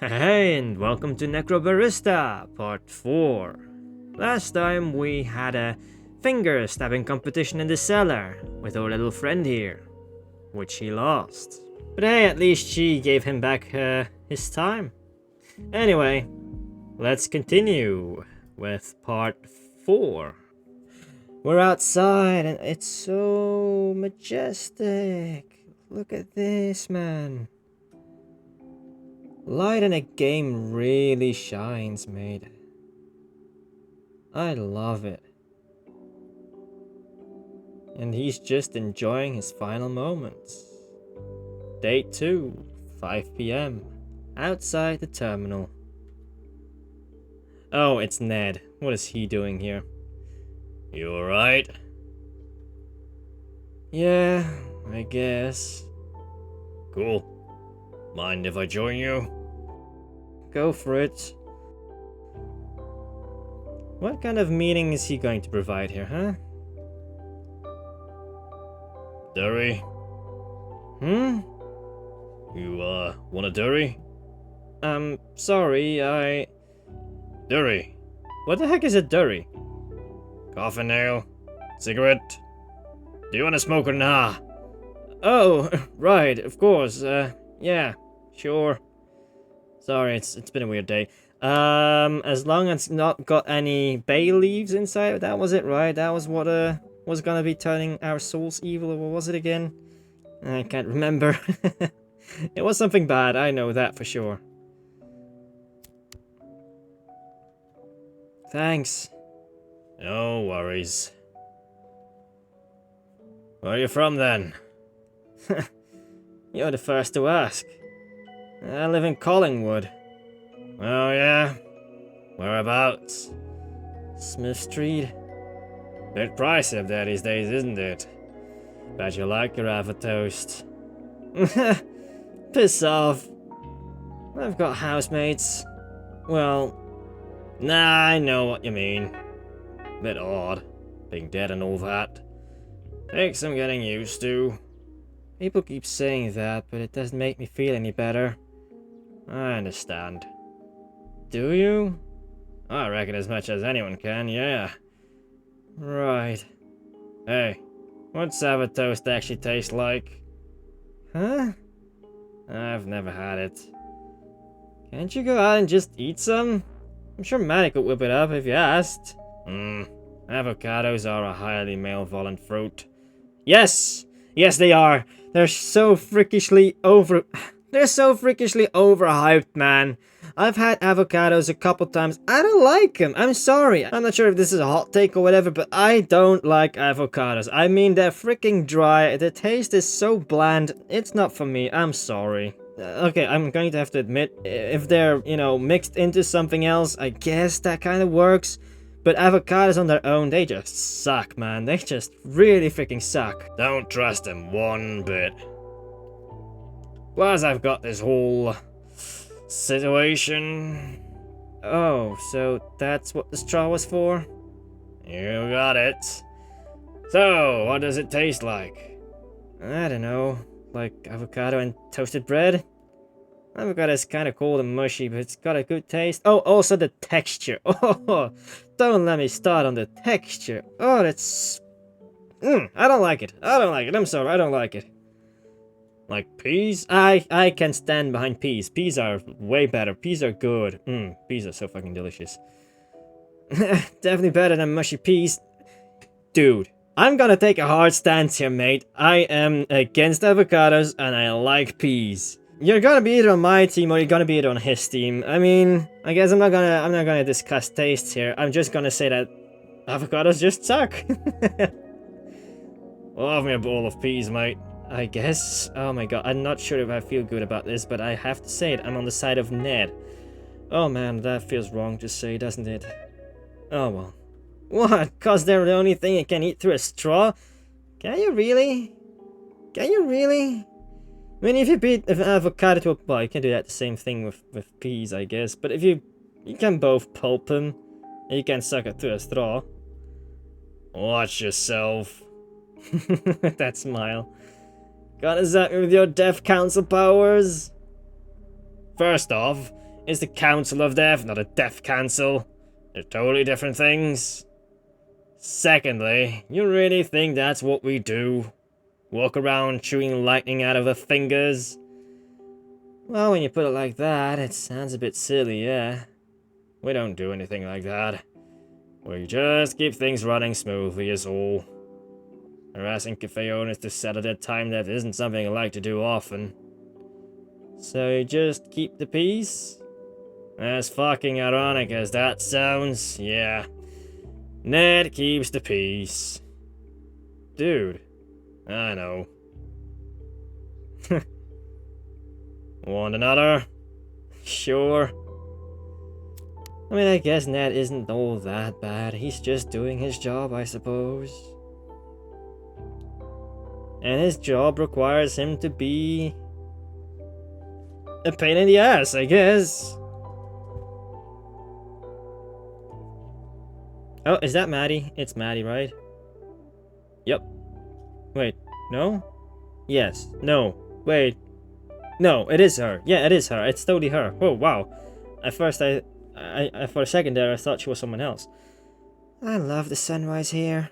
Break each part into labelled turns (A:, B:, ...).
A: Hey, and welcome to Necrobarista, part 4. Last time we had a finger stabbing competition in the cellar with our little friend here, which he lost. But hey, at least she gave him back his time. Anyway, let's continue with part 4. We're outside and it's so majestic. Look at this, man. Light in a game really shines, mate. I love it. And he's just enjoying his final moments. Day 2, 5 PM, outside the terminal. Oh, it's Ned. What is he doing here? You alright? Yeah, I guess. Cool. Mind if I join you? Go for it. What kind of meeting is he going to provide here, huh? Durry? You, want a durry? Sorry, Durry. What the heck is a durry? Coffin nail? Cigarette? Do you want to smoke or nah? Oh, right, of course, yeah, sure. Sorry, it's been a weird day. As long as it's not got any bay leaves inside, that was it, right? That was what, was gonna be turning our souls evil, or what was it again? I can't remember. It was something bad, I know that for sure. Thanks. No worries. Where are you from, then? You're the first to ask. I live in Collingwood. Oh, yeah? Whereabouts? Smith Street. Bit pricey up there these days, isn't it? Bet you like your avatoast. Piss off. I've got housemates. Well, nah, I know what you mean. Bit odd, being dead and all that. Takes some getting used to. People keep saying that, but it doesn't make me feel any better. I understand. Do you? I reckon as much as anyone can, yeah. Right. Hey, what's avatoast actually taste like? Huh? I've never had it. Can't you go out and just eat some? I'm sure Manny could whip it up if you asked. Avocados are a highly malevolent fruit. Yes! Yes, they are! They're so freakishly overhyped, man. I've had avocados a couple times. I don't like them. I'm sorry. I'm not sure if this is a hot take or whatever, but I don't like avocados. I mean, they're freaking dry. The taste is so bland. It's not for me. I'm sorry. Okay, I'm going to have to admit, if they're, mixed into something else, I guess that kind of works. But avocados on their own, they just suck, man. They just really freaking suck. Don't trust them one bit. Plus, I've got this whole situation. Oh, so that's what the straw was for? You got it. So, what does it taste like? I don't know. Like avocado and toasted bread? Avocado is kind of cold and mushy, but it's got a good taste. Oh, also the texture. Oh, don't let me start on the texture. Oh, that's... I don't like it. I don't like it. I'm sorry, I don't like it. Like peas? I can stand behind peas. Peas are way better. Peas are good. Peas are so fucking delicious. Definitely better than mushy peas. Dude, I'm gonna take a hard stance here, mate. I am against avocados and I like peas. You're gonna be either on my team or you're gonna be either on his team. I mean, I guess I'm not gonna discuss tastes here. I'm just gonna say that avocados just suck. Love me a bowl of peas, mate. I guess. Oh my god, I'm not sure if I feel good about this, but I have to say it. I'm on the side of Ned. Oh man, that feels wrong to say, doesn't it? Oh well. What? Cause they're the only thing you can eat through a straw? Can you really? Can you really? I mean, if you beat an avocado to a... Well, you can do that the same thing with peas, I guess. But if you can both pulp them, and you can suck it through a straw. Watch yourself. That smile. Gonna zap me with your deaf council powers? First off, It's the Council of Death, not a death council. They're totally different things. Secondly, you really think that's what we do? Walk around chewing lightning out of the fingers? Well, when you put it like that, it sounds a bit silly, yeah. We don't do anything like that. We just keep things running smoothly is all. Harassing cafe owners to settle their time that isn't something I like to do often. So you just keep the peace? As fucking ironic as that sounds, yeah. Ned keeps the peace. Dude, I know. Want another? Sure. I mean, I guess Ned isn't all that bad. He's just doing his job, I suppose. And his job requires him to be a pain in the ass, I guess. Oh, is that Maddie? It's Maddie, right? Yep. Wait, no? Yes. No. Wait. No, it is her. Yeah, it is her. It's totally her. Oh, wow. At first, I for a second there, I thought she was someone else. I love the sunrise here.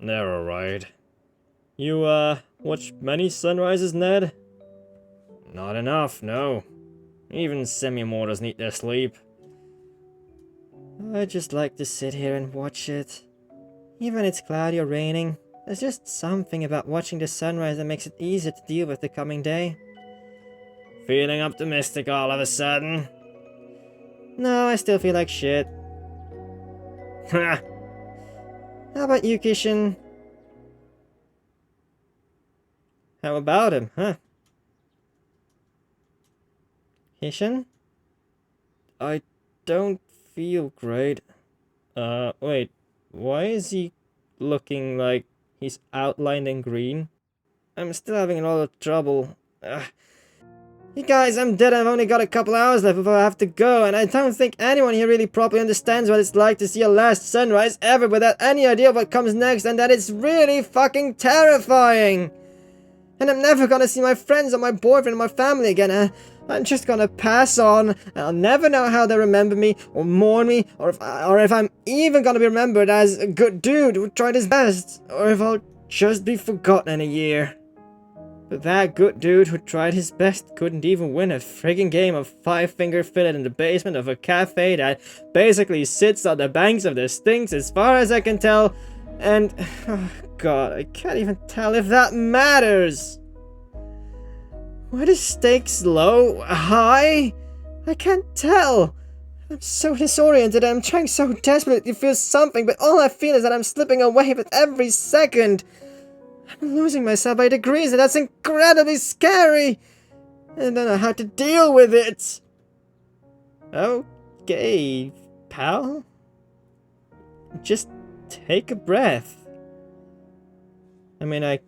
A: They're alright. You, watch many sunrises, Ned? Not enough, no. Even semi-mortals need their sleep. I just like to sit here and watch it. Even when it's cloudy or raining, there's just something about watching the sunrise that makes it easier to deal with the coming day. Feeling optimistic all of a sudden? No, I still feel like shit. Ha! How about you, Kishin? How about him, huh? Kishin? I don't feel great. Wait. Why is he looking like he's outlined in green? I'm still having a lot of trouble. You guys, I'm dead. I've only got a couple hours left before I have to go, and I don't think anyone here really properly understands what it's like to see a last sunrise ever without any idea of what comes next, and that it's really fucking terrifying! And I'm never gonna see my friends or my boyfriend or my family again. I'm just gonna pass on, and I'll never know how they remember me, or mourn me, or if I'm even gonna be remembered as a good dude who tried his best, or if I'll just be forgotten in a year. But that good dude who tried his best couldn't even win a friggin' game of five-finger fillet in the basement of a cafe that basically sits on the banks of the Styx as far as I can tell, and oh god, I can't even tell if that matters. Were the stakes low? High? I can't tell. I'm so disoriented and I'm trying so desperately to feel something, but all I feel is that I'm slipping away with every second. I'm losing myself by degrees, and that's incredibly scary. I don't know how to deal with it. Okay, pal. Just take a breath. I mean, I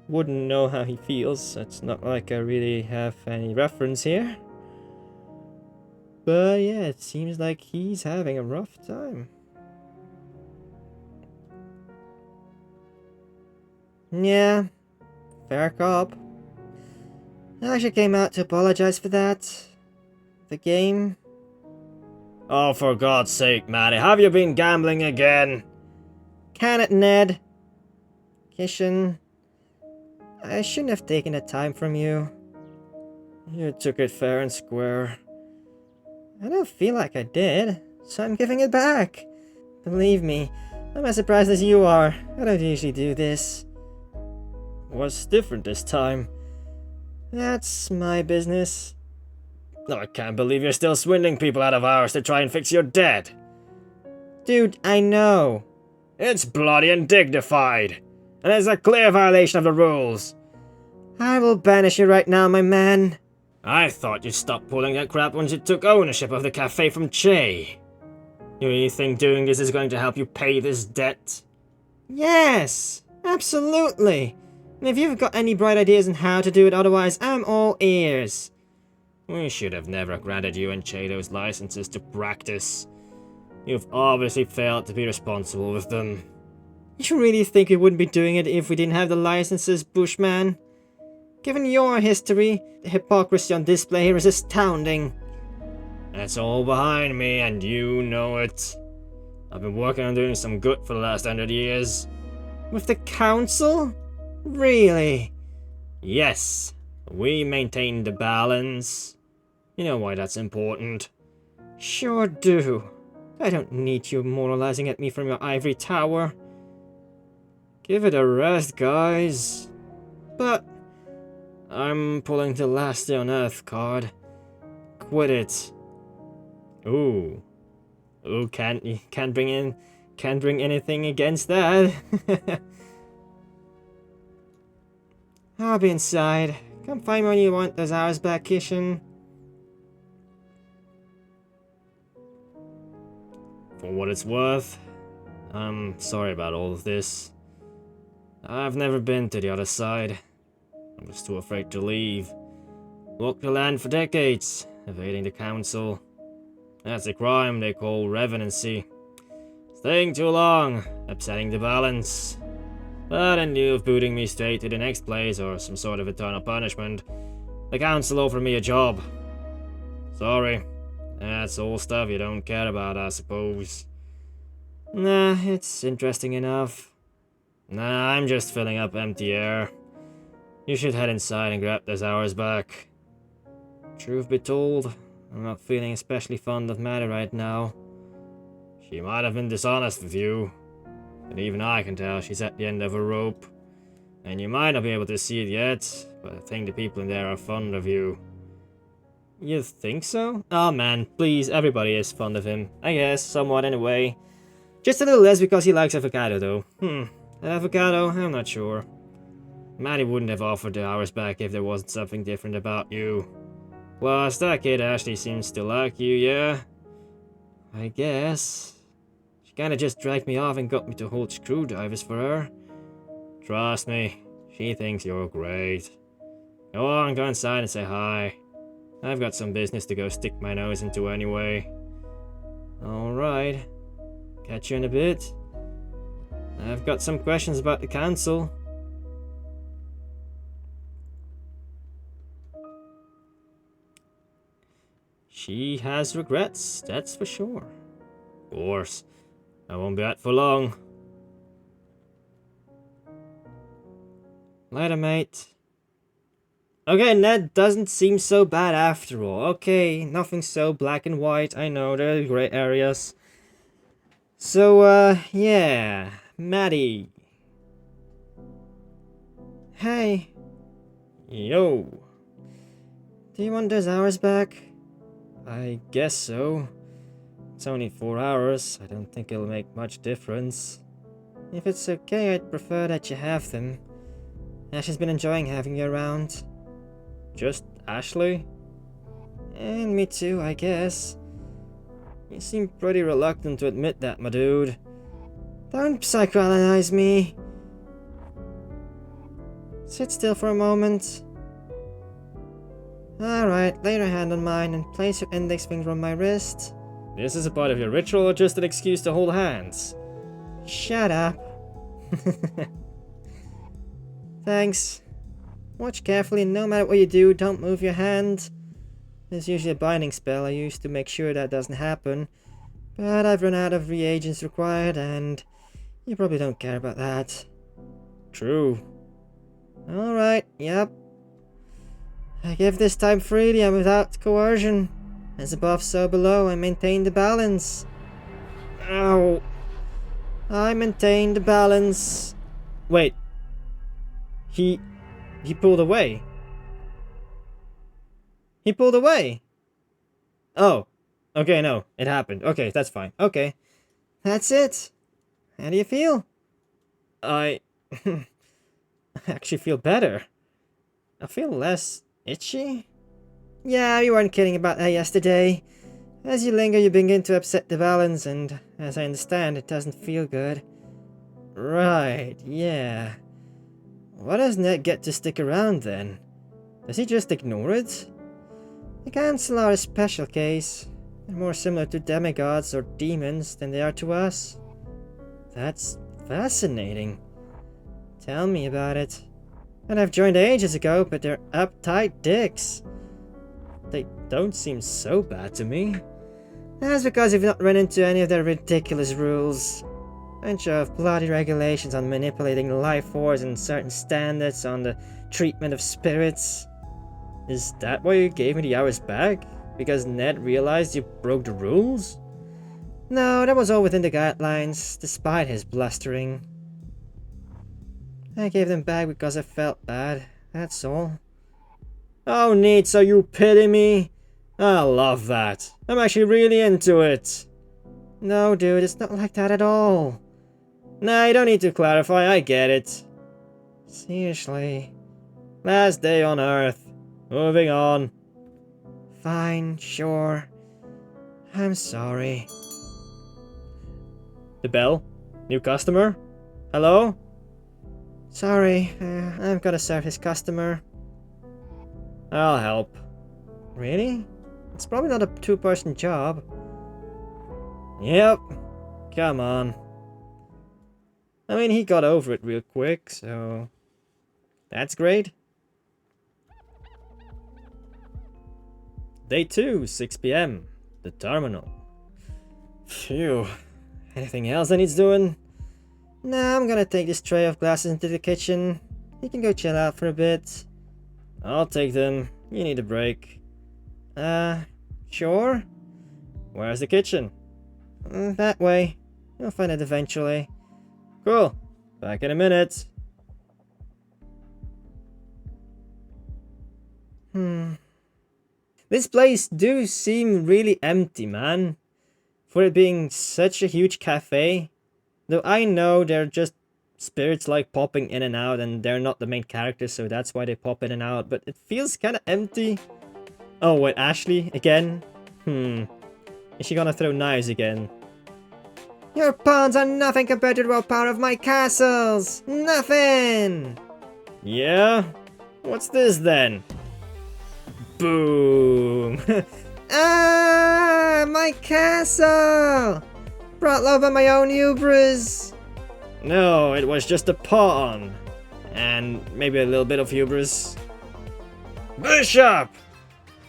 A: wouldn't know how he feels. It's not like I really have any reference here. But yeah, it seems like he's having a rough time. Yeah, fair cop. I actually came out to apologize for that. The game. Oh, for God's sake, Maddie, have you been gambling again? Can it, Ned? Kishin, I shouldn't have taken the time from you. You took it fair and square. I don't feel like I did, so I'm giving it back. Believe me, I'm as surprised as you are. I don't usually do this. What's different this time? That's my business. I can't believe you're still swindling people out of hours to try and fix your debt. Dude, I know. It's bloody undignified. And it's a clear violation of the rules. I will banish you right now, my man. I thought you'd stop pulling that crap once you took ownership of the cafe from Che. You really think doing this is going to help you pay this debt? Yes, absolutely. And if you've got any bright ideas on how to do it otherwise, I'm all ears. We should have never granted you and Che those licenses to practice. You've obviously failed to be responsible with them. You really think we wouldn't be doing it if we didn't have the licenses, Bushman? Given your history, the hypocrisy on display here is astounding. That's all behind me, and you know it. I've been working on doing some good for the last 100 years. With the council? Really? Yes. We maintain the balance. You know why that's important. Sure do. I don't need you moralizing at me from your ivory tower. Give it a rest, guys. But I'm pulling the last day on Earth card. Quit it. Ooh. Ooh, can't bring anything against that. I'll be inside. Come find me when you want those hours back, Kishin. For what it's worth, I'm sorry about all of this. I've never been to the other side. I was too afraid to leave. Walked the land for decades, evading the council. That's a crime they call revenancy. Staying too long, upsetting the balance. But in lieu of booting me straight to the next place or some sort of eternal punishment, the council offered me a job. Sorry. That's all stuff you don't care about, I suppose. Nah, it's interesting enough. Nah, I'm just filling up empty air. You should head inside and grab those hours back. Truth be told, I'm not feeling especially fond of Maddie right now. She might have been dishonest with you, but even I can tell she's at the end of a rope. And you might not be able to see it yet, but I think the people in there are fond of you. You think so? Oh man, please, everybody is fond of him. I guess, somewhat anyway. Just a little less because he likes avocado though. That avocado? I'm not sure. Maddie wouldn't have offered the hours back if there wasn't something different about you. Plus, that kid Ashley seems to like you, yeah? I guess. She kinda just dragged me off and got me to hold screwdrivers for her. Trust me, she thinks you're great. Go on, go inside and say hi. I've got some business to go stick my nose into anyway. Alright. Catch you in a bit. I've got some questions about the council. She has regrets, that's for sure. Of course. I won't be out for long. Later, mate. Okay, Ned doesn't seem so bad after all. Okay, nothing so black and white. I know, there are gray areas. So, yeah. Maddie. Hey. Yo. Do you want those hours back? I guess so. It's only 4 hours. I don't think it'll make much difference. If it's okay, I'd prefer that you have them. Ashley's been enjoying having you around. Just Ashley? And me too, I guess. You seem pretty reluctant to admit that, my dude. Don't psychoanalyze me. Sit still for a moment. Alright, lay your hand on mine and place your index finger on my wrist. This is a part of your ritual or just an excuse to hold hands? Shut up. Thanks. Watch carefully and no matter what you do, don't move your hand. There's usually a binding spell I use to make sure that doesn't happen. But I've run out of reagents required and you probably don't care about that. True. Alright, yep. I give this time freely and without coercion. As above, so below, I maintain the balance. Ow. I maintain the balance. Wait. He pulled away. He pulled away. Oh. Okay, no. It happened. Okay, that's fine. Okay. That's it. How do you feel? I actually feel better. I feel less itchy. Yeah, you weren't kidding about that yesterday. As you linger, you begin to upset the balance, and as I understand, it doesn't feel good. Right, yeah. Why does Ned get to stick around then? Does he just ignore it? The Council are a special case. They're more similar to demigods or demons than they are to us. That's fascinating. Tell me about it. And I've joined ages ago, but they're uptight dicks. don't seem so bad to me. That's because you've not run into any of their ridiculous rules. Bunch of bloody regulations on manipulating the life force and certain standards on the treatment of spirits. Is that why you gave me the hours back? Because Ned realized you broke the rules? No, that was all within the guidelines, despite his blustering. I gave them back because I felt bad, that's all. Oh neat, so you pity me? I love that. I'm actually really into it. No dude, it's not like that at all. Nah, you don't need to clarify, I get it. Seriously. Last day on Earth. Moving on. Fine, sure. I'm sorry. The bell? New customer? Hello? Sorry, I've got to serve his customer. I'll help. Really? It's probably not a two-person job. Yep. Come on. I mean, he got over it real quick, so... That's great. Day 2, 6 PM. The terminal. Phew. Anything else that needs doing? Nah, I'm gonna take this tray of glasses into the kitchen. You can go chill out for a bit. I'll take them. You need a break. Sure? Where's the kitchen? That way. You'll find it eventually. Cool. Back in a minute. This place do seem really empty, man. For it being such a huge cafe. Though I know they're just spirits like popping in and out and they're not the main characters, so that's why they pop in and out. But it feels kind of empty. Oh, wait, Ashley? Again? Is she gonna throw knives again? Your pawns are nothing compared to the raw power of my castles! Nothing! Yeah? What's this then? Boom! Ah! My castle! Brought low by my own hubris! No, it was just a pawn. And maybe a little bit of hubris. Bishop!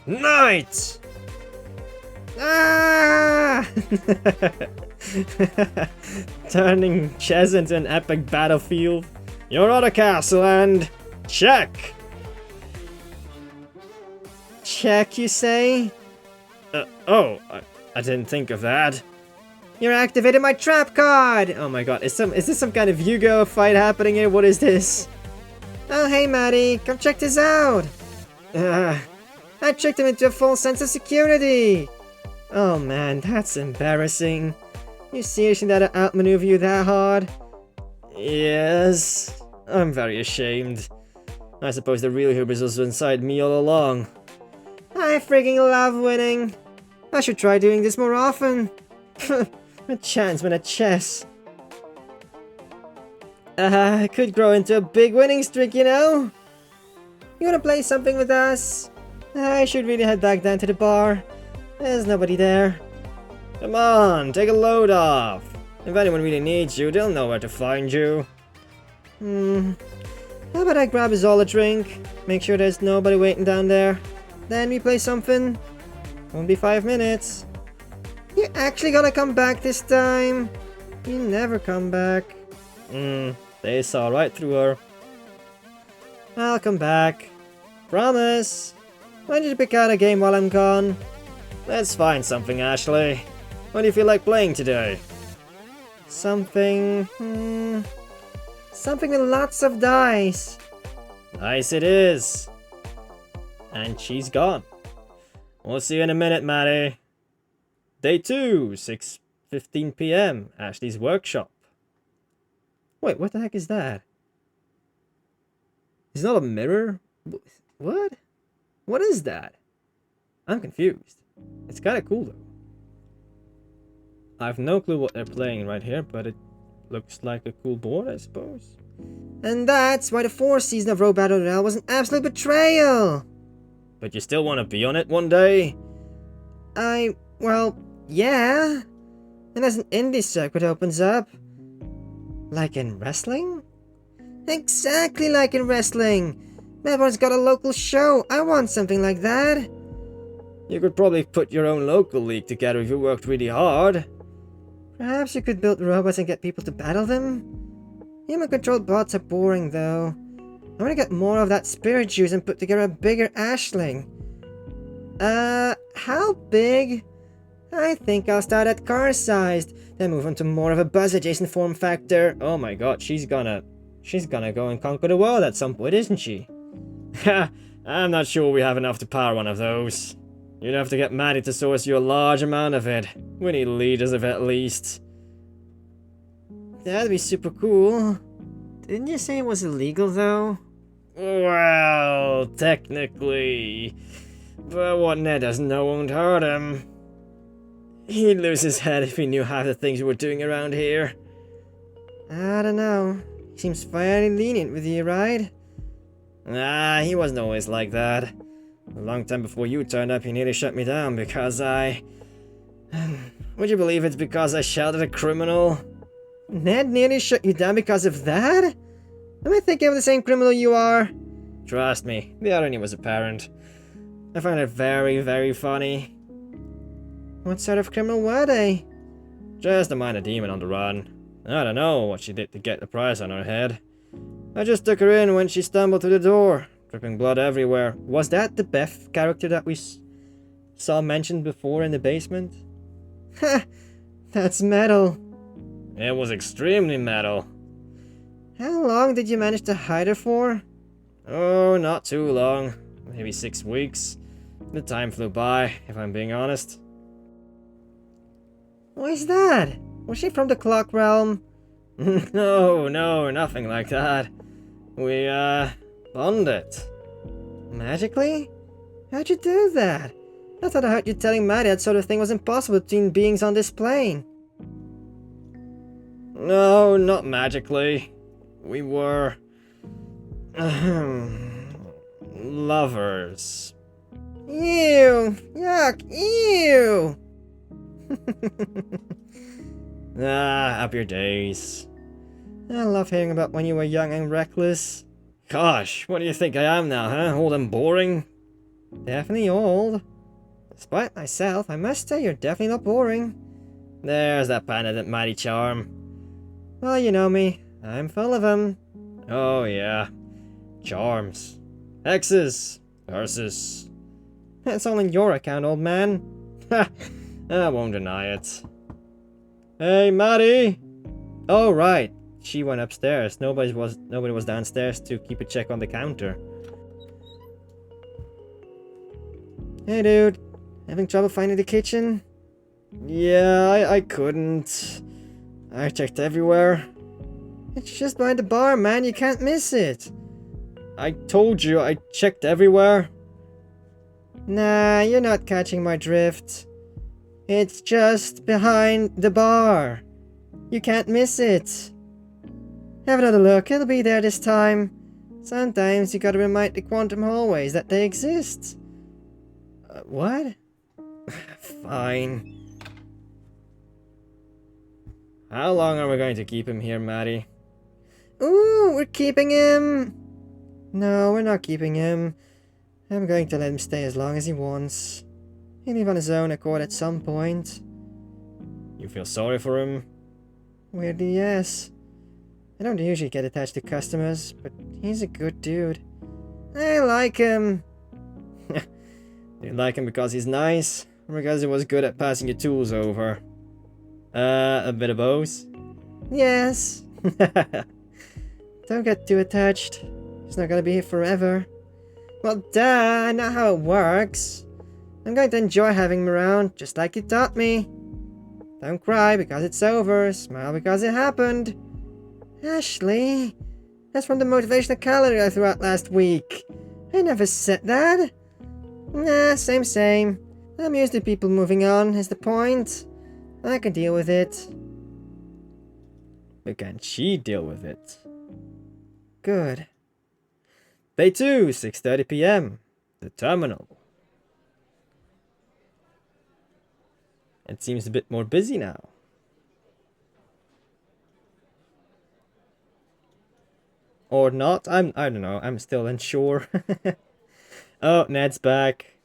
A: Knight! Ah! Turning chess into an epic battlefield. Your other castle and... check! Check, you say? I didn't think of that. You're activating my trap card! Oh my god, is this some kind of Yu-Gi-Oh fight happening here? What is this? Oh hey Maddie, come check this out! I tricked him into a false sense of security! Oh man, that's embarrassing. You seriously let her outmaneuver you that hard? Yes. I'm very ashamed. I suppose the real hubris was inside me all along. I freaking love winning. I should try doing this more often. A chance win at chess. I could grow into a big winning streak, you know? You wanna play something with us? I should really head back down to the bar. There's nobody there. Come on, take a load off. If anyone really needs you, they'll know where to find you. How about I grab us all a drink? Make sure there's nobody waiting down there. Then we play something. Won't be 5 minutes. You actually gonna come back this time? You never come back. They saw right through her. I'll come back. Promise. Why don't you pick out a game while I'm gone? Let's find something, Ashley. What do you feel like playing today? Something... something with lots of dice. Nice it is. And she's gone. We'll see you in a minute, Maddie. Day 2, 6:15 PM, Ashley's workshop. Wait, what the heck is that? It's not a mirror? What? What is that? I'm confused. It's kind of cool though. I have no clue what they're playing right here, but it looks like a cool board, I suppose. And that's why the 4th season of Rogue Battle Royale was an absolute betrayal! But you still want to be on it one day? Well, yeah. And as an indie circuit opens up. Like in wrestling? Exactly like in wrestling! Melbourne's got a local show, I want something like that! You could probably put your own local league together if you worked really hard.
B: Perhaps you could build robots and get people to battle them? Human-controlled bots are boring, though. I want to get more of that spirit juice and put together a bigger ashling. How big? I think I'll start at car-sized, then move on to more of a buzz-adjacent form factor.
A: Oh my god, she's gonna go and conquer the world at some point, isn't she? Ha! I'm not sure we have enough to power one of those. You'd have to get Maddie to source you a large amount of it. We need liters of it at least.
B: That'd be super cool. Didn't you say it was illegal, though?
A: Well, technically. But what Ned doesn't know won't hurt him. He'd lose his head if he knew half the things we were doing around here.
B: I don't know. He seems fairly lenient with you, right?
A: Ah, he wasn't always like that. A long time before you turned up, he nearly shut me down because I... Would you believe it's because I shouted at a criminal?
B: Ned nearly shut you down because of that? Am I thinking of the same criminal you are?
A: Trust me, the irony was apparent. I found it very, very funny.
B: What sort of criminal were they?
A: Just a minor demon on the run. I don't know what she did to get the price on her head. I just took her in when she stumbled through the door, dripping blood everywhere.
B: Was that the Beth character that we saw mentioned before in the basement? Ha! That's metal.
A: It was extremely metal.
B: How long did you manage to hide her for?
A: Oh, not too long. Maybe 6 weeks. The time flew by, if I'm being honest.
B: Why's that? Was she from the clock realm?
A: No, nothing like that. We, bonded.
B: Magically? How'd you do that? I thought I heard you telling Maddie that sort of thing was impossible between beings on this plane.
A: No, not magically. We were... lovers.
B: Ew! Yuck! Ew!
A: Ah, up your days.
B: I love hearing about when you were young and reckless.
A: Gosh, what do you think I am now, huh? Old and boring?
B: Definitely old. Despite myself, I must say you're definitely not boring.
A: There's that penitent mighty charm.
B: Well, you know me. I'm full of them.
A: Oh yeah. Charms. Hexes. Curses.
B: It's all in your account, old man.
A: Ha! I won't deny it.
B: Hey, Maddie! Oh, right. She went upstairs. Nobody was downstairs to keep a check on the counter. Hey, dude. Having trouble finding the kitchen?
A: Yeah, I couldn't. I checked everywhere.
B: It's just behind the bar, man. You can't miss it.
A: I told you, I checked everywhere.
B: Nah, you're not catching my drift. It's just behind the bar. You can't miss it. Have another look. It'll be there this time. Sometimes you gotta remind the quantum hallways that they exist. What?
A: Fine. How long are we going to keep him here, Maddie?
B: Ooh, we're keeping him. No, we're not keeping him. I'm going to let him stay as long as he wants. He'll leave on his own accord at some point.
A: You feel sorry for him?
B: Weirdly, yes. I don't usually get attached to customers, but he's a good dude. I like him.
A: You like him because he's nice, or because he was good at passing your tools over? A bit of both?
B: Yes. Don't get too attached. He's not gonna be here forever. Well, duh, I know how it works. I'm going to enjoy having him around, just like you taught me. Don't cry because it's over, smile because it happened. Ashley, that's from the motivational calendar I threw out last week. I never said that. Nah, same. I'm used to people moving on, is the point. I can deal with it.
A: But can she deal with it?
B: Good.
A: Day 2, 6:30 PM. The terminal. It seems a bit more busy now. Or not. I don't know. I'm still unsure. Oh, Ned's back.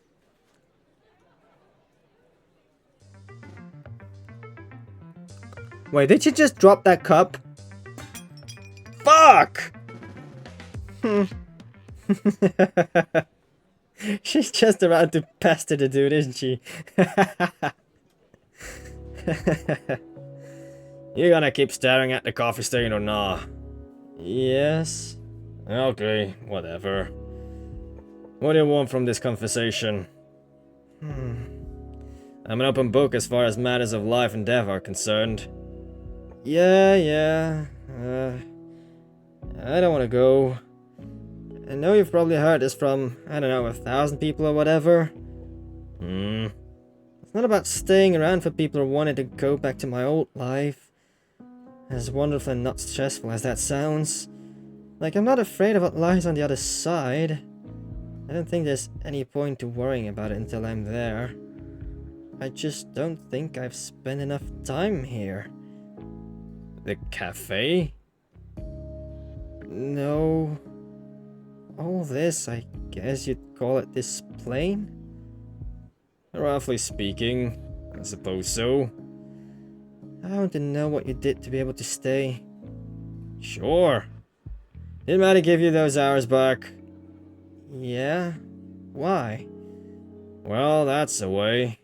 B: Wait, did you just drop that cup?
A: Fuck!
B: She's just around to pester the dude, isn't she?
A: You gonna keep staring at the coffee stain or nah?
B: Yes.
A: Okay, whatever. What do you want from this conversation? I'm an open book as far as matters of life and death are concerned.
B: Yeah. I don't want to go. I know you've probably heard this from, I don't know, 1,000 people or whatever. It's not about staying around for people who wanted to go back to my old life. As wonderful and not stressful as that sounds. Like, I'm not afraid of what lies on the other side. I don't think there's any point to worrying about it until I'm there. I just don't think I've spent enough time here.
A: The cafe?
B: No. All this, I guess you'd call it this plane?
A: Roughly speaking, I suppose so.
B: I want to know what you did to be able to stay.
A: Sure. Didn't matter give you those hours back.
B: Yeah? Why?
A: Well, that's the way.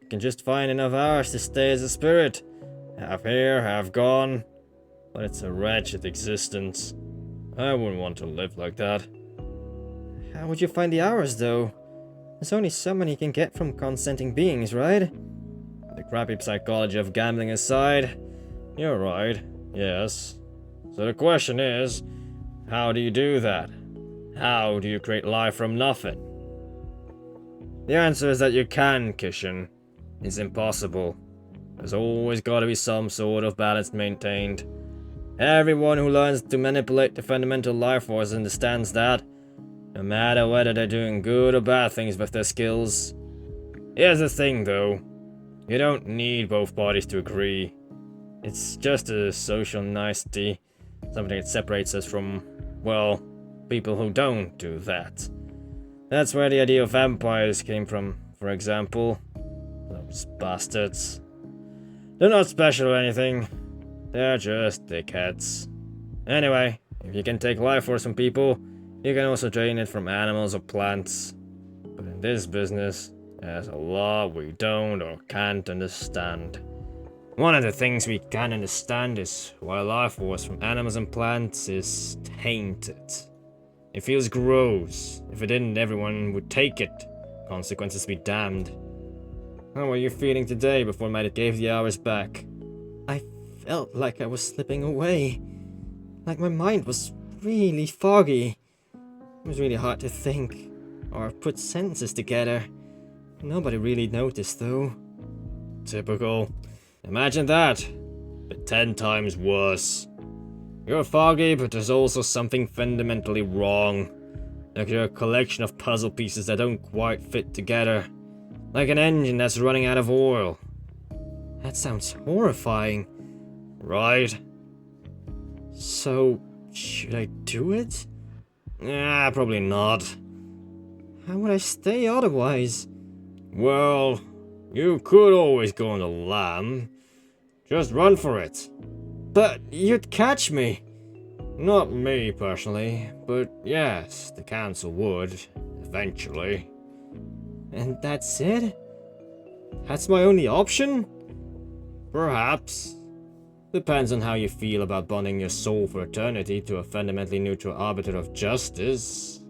A: You can just find enough hours to stay as a spirit. Half here, half gone. But it's a wretched existence. I wouldn't want to live like that.
B: How would you find the hours, though? There's only so many you can get from consenting beings, right?
A: The crappy psychology of gambling aside, you're right, yes. So the question is, how do you do that? How do you create life from nothing? The answer is that you can, Kishin. It's impossible. There's always gotta be some sort of balance maintained. Everyone who learns to manipulate the fundamental life force understands that, no matter whether they're doing good or bad things with their skills. Here's the thing though, you don't need both parties to agree. It's just a social nicety, something that separates us from, well, people who don't do that. That's where the idea of vampires came from, for example. Those bastards. They're not special or anything. They're just dickheads. Anyway, if you can take life force from people, you can also drain it from animals or plants. But in this business, there's a lot we don't or can't understand. One of the things we can't understand is why life force from animals and plants is tainted. It feels gross. If it didn't, everyone would take it. Consequences be damned. How are you feeling today before Matt gave the hours back?
B: I felt like I was slipping away. Like my mind was really foggy. It was really hard to think, or put sentences together. Nobody really noticed though.
A: Typical. Imagine that, but 10 times worse. You're foggy, but there's also something fundamentally wrong. Like you're a collection of puzzle pieces that don't quite fit together. Like an engine that's running out of oil.
B: That sounds horrifying.
A: Right?
B: So, should I do it?
A: Probably not.
B: How would I stay otherwise?
A: Well, you could always go on the lam. Just run for it.
B: But you'd catch me.
A: Not me, personally, but yes, the council would, eventually.
B: And that's it? That's my only option?
A: Perhaps. Depends on how you feel about bonding your soul for eternity to a fundamentally neutral arbiter of justice.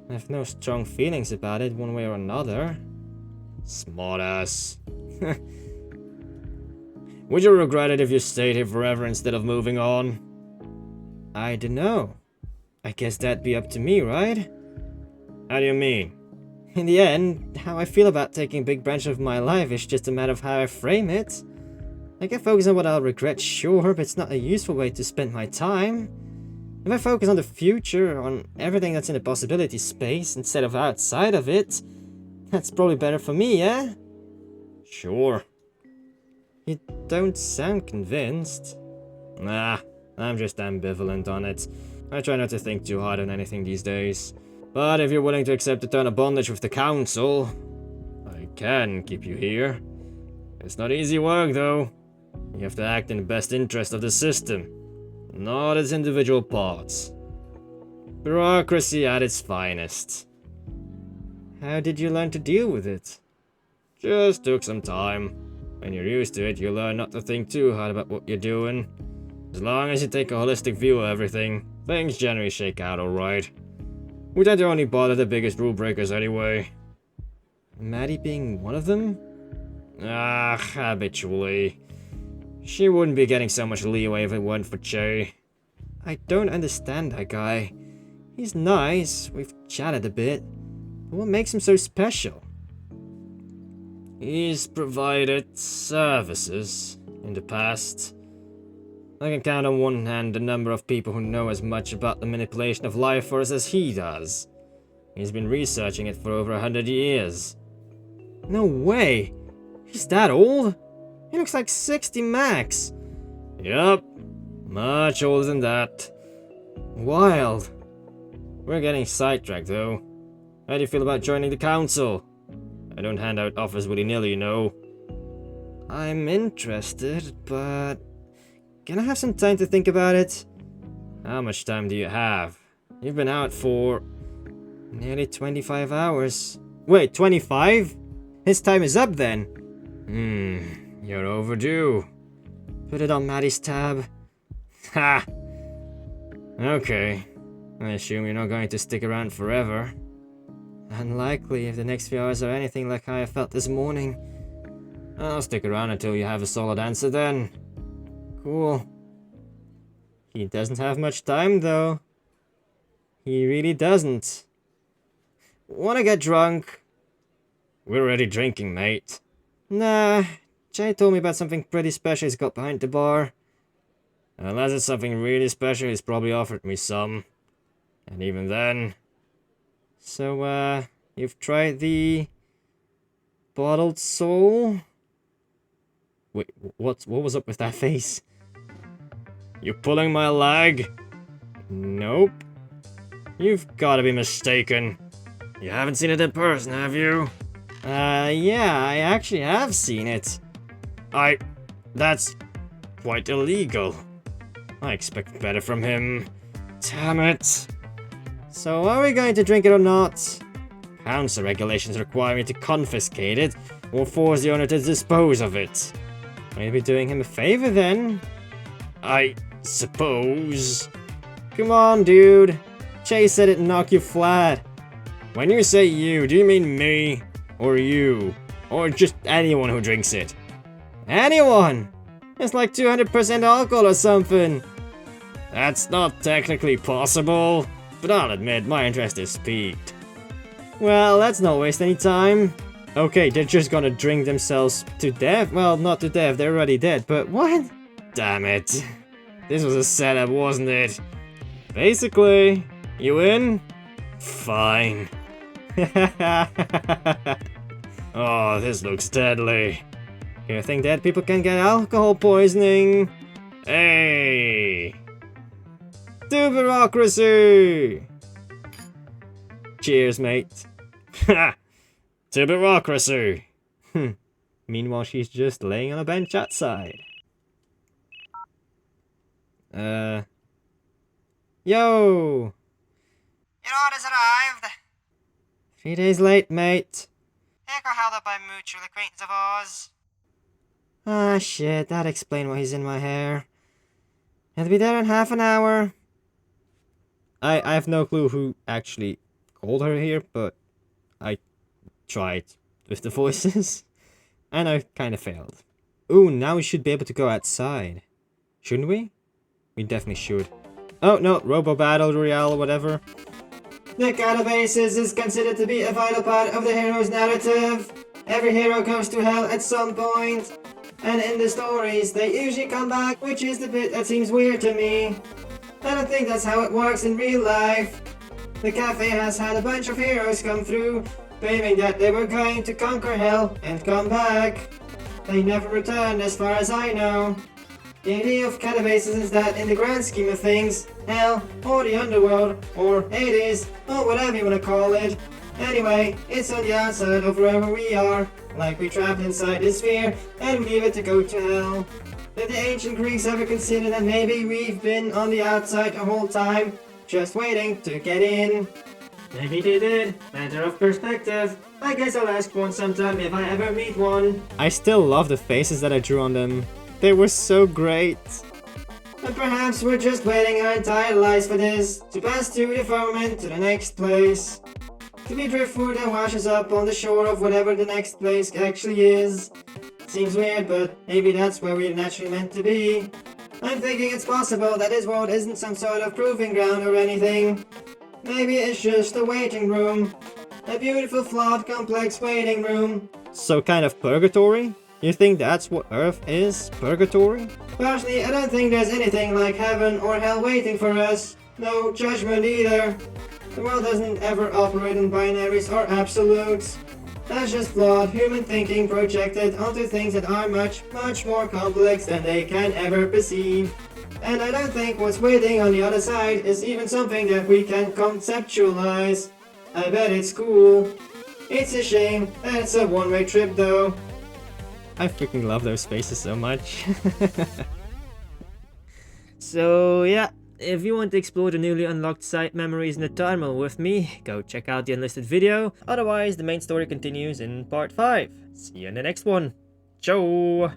B: I have no strong feelings about it one way or another.
A: Smartass. Would you regret it if you stayed here forever instead of moving on?
B: I dunno. I guess that'd be up to me, right?
A: How do you mean?
B: In the end, how I feel about taking a big branch of my life is just a matter of how I frame it. I can focus on what I'll regret, sure, but it's not a useful way to spend my time. If I focus on the future, on everything that's in the possibility space instead of outside of it, that's probably better for me, yeah?
A: Sure.
B: You don't sound convinced.
A: Nah, I'm just ambivalent on it. I try not to think too hard on anything these days. But if you're willing to accept the turn of bondage with the council, I can keep you here. It's not easy work, though. You have to act in the best interest of the system, not its individual parts. Bureaucracy at its finest.
B: How did you learn to deal with it?
A: Just took some time. When you're used to it, you learn not to think too hard about what you're doing. As long as you take a holistic view of everything, things generally shake out alright. We tend to only bother the biggest rule breakers anyway.
B: Maddie being one of them?
A: Habitually. She wouldn't be getting so much leeway if it weren't for Che.
B: I don't understand that guy. He's nice, we've chatted a bit, but what makes him so special?
A: He's provided services in the past. I can count on one hand the number of people who know as much about the manipulation of life force as he does. He's been researching it for over 100 years.
B: No way! He's that old? He looks like 60 max.
A: Yup, much older than that.
B: Wild.
A: We're getting sidetracked though. How do you feel about joining the council? I don't hand out offers willy-nilly, you know.
B: I'm interested, but can I have some time to think about it?
A: How much time do you have? You've been out for
B: nearly 25 hours. Wait, 25? His time is up then.
A: You're overdue.
B: Put it on Maddie's tab.
A: Ha! Okay. I assume you're not going to stick around forever.
B: Unlikely if the next few hours are anything like how I felt this morning.
A: I'll stick around until you have a solid answer then.
B: Cool. He doesn't have much time though. He really doesn't. Wanna get drunk?
A: We're already drinking, mate.
B: Nah, Jay told me about something pretty special he's got behind the bar.
A: Unless it's something really special, he's probably offered me some. And even then...
B: So, you've tried the... bottled soul?
A: Wait, what was up with that face? You pulling my leg?
B: Nope.
A: You've gotta be mistaken. You haven't seen it in person, have you?
B: Yeah, I actually have seen it.
A: That's quite illegal. I expect better from him. Damn it.
B: So are we going to drink it or not?
A: Council regulations require me to confiscate it or force the owner to dispose of it.
B: Maybe doing him a favor then?
A: I suppose.
B: Come on, dude. Chase said it'd knock you flat.
A: When you say you, do you mean me? Or you? Or just anyone who drinks it?
B: Anyone! It's like 200% alcohol or something.
A: That's not technically possible, but I'll admit my interest is piqued.
B: Well, let's not waste any time. Okay, they're just gonna drink themselves to death. Well, not to death, they're already dead, but what?
A: Damn it. This was a setup, wasn't it?
B: Basically.
A: You in? Fine. Oh, this looks deadly.
B: You think dead people can get alcohol poisoning?
A: Hey!
B: To bureaucracy! Cheers, mate.
A: Ha! To bureaucracy!
B: Meanwhile, she's just laying on a bench outside. Yo!
C: Your order's arrived.
B: 3 days late, mate.
C: Echo held up by mutual acquaintance of ours.
B: Ah, shit, that'd explain why he's in my hair. He'll be there in half an hour. I have no clue who actually called her here, but I tried with the voices, and I kind of failed. Ooh, now we should be able to go outside. Shouldn't we? We definitely should. Oh, no, Robo Battle Royale, whatever. The Catabases is considered to be a vital part of the hero's narrative. Every hero goes to hell at some point. And in the stories, they usually come back, which is the bit that seems weird to me. I don't think that's how it works in real life. The cafe has had a bunch of heroes come through, claiming that they were going to conquer hell and come back. They never returned as far as I know. The idea of catabases is that in the grand scheme of things, hell, or the underworld, or Hades, or whatever you want to call it, Anyway, it's on the outside of wherever we are, like we trapped inside this sphere, and we leave it to go to hell. Did the ancient Greeks ever consider that maybe we've been on the outside the whole time, just waiting to get in? Maybe they did. Matter of perspective. I guess I'll ask one sometime if I ever meet one.
A: I still love the faces that I drew on them. They were so great.
B: But perhaps we're just waiting our entire lives for this, to pass through the firmament to the next place. To be driftwood that washes up on the shore of whatever the next place actually is. Seems weird, but maybe that's where we're naturally meant to be. I'm thinking it's possible that this world isn't some sort of proving ground or anything. Maybe it's just a waiting room. A beautiful, flawed, complex waiting room.
A: So kind of purgatory? You think that's what Earth is? Purgatory?
B: Personally, I don't think there's anything like heaven or hell waiting for us. No judgment either. The world doesn't ever operate in binaries or absolutes. That's just flawed human thinking projected onto things that are much, much more complex than they can ever perceive. And I don't think what's waiting on the other side is even something that we can conceptualize. I bet it's cool. It's a shame that it's a one-way trip though.
A: I freaking love those faces so much. So yeah, if you want to explore the newly unlocked site Memories in the Terminal with me, go check out the unlisted video. Otherwise, the main story continues in part 5. See you in the next one. Ciao!